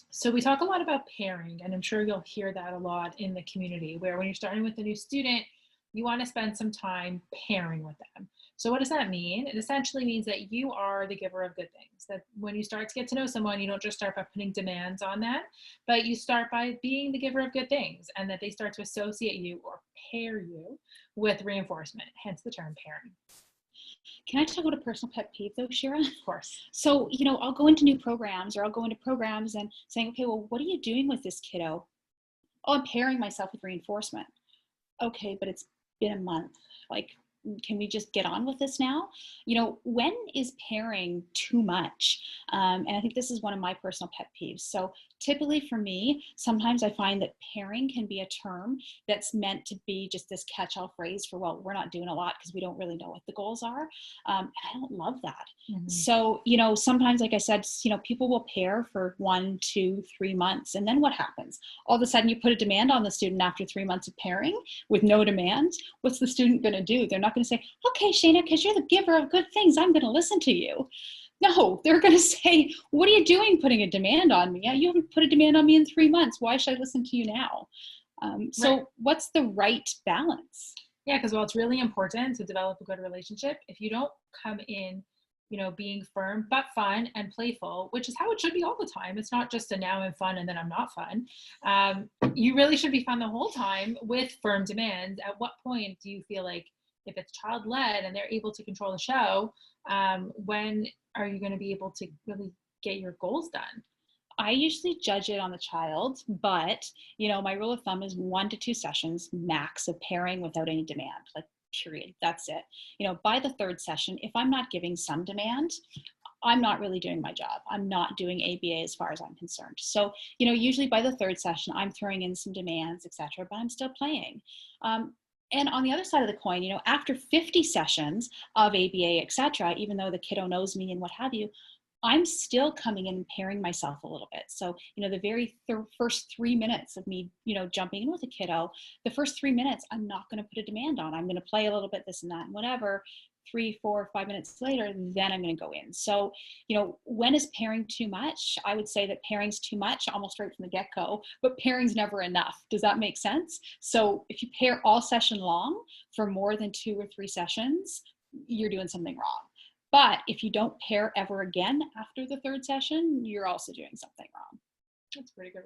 So we talk a lot about pairing, and I'm sure you'll hear that a lot in the community where when you're starting with a new student, you want to spend some time pairing with them. So what does that mean? It essentially means that you are the giver of good things. That when you start to get to know someone, you don't just start by putting demands on them, but you start by being the giver of good things and that they start to associate you or pair you with reinforcement, hence the term pairing. Can I talk about a personal pet peeve though, Shira? Of course. So, I'll go into new programs or I'll go into programs and saying, okay, well, what are you doing with this kiddo? Oh, I'm pairing myself with reinforcement. Okay, but it's been a month. Like, can we just get on with this now? When is pairing too much? And I think this is one of my personal pet peeves. So typically for me, sometimes I find that pairing can be a term that's meant to be just this catch-all phrase for, well, we're not doing a lot because we don't really know what the goals are. And I don't love that. Mhm. So, sometimes, like I said, people will pair for 1, 2, 3 months. And then what happens? All of a sudden you put a demand on the student after 3 months of pairing with no demand. What's the student going to do? They're not going to say, okay, Shayna, because you're the giver of good things, I'm going to listen to you. No, they're going to say, what are you doing putting a demand on me? You haven't put a demand on me in 3 months. Why should I listen to you now? Right. So what's the right balance? Yeah, because while it's really important to develop a good relationship, if you don't come in, being firm but fun and playful, which is how it should be all the time. It's not just a now I'm fun and then I'm not fun. You really should be fun the whole time with firm demands. At what point do you feel like if it's child led and they're able to control the show, when are you going to be able to really get your goals done? I usually judge it on the child, but my rule of thumb is 1 to 2 sessions max of pairing without any demand, like period. That's it. By the third session, if I'm not giving some demand, I'm not really doing my job. I'm not doing ABA as far as I'm concerned. So, usually by the third session, I'm throwing in some demands, etc., but I'm still playing. And on the other side of the coin, after 50 sessions of ABA, etc., even though the kiddo knows me and what have you, I'm still coming in and pairing myself a little bit. So, the very first 3 minutes of me, jumping in with a kiddo, the first 3 minutes, I'm not going to put a demand on. I'm going to play a little bit, this and that, and whatever. 3, 4, 5 minutes later, then I'm going to go in. So, when is pairing too much? I would say that pairing's too much almost right from the get-go, but pairing's never enough. Does that make sense? So if you pair all session long for more than 2 or 3 sessions, you're doing something wrong. But if you don't pair ever again after the third session, you're also doing something wrong. That's pretty good.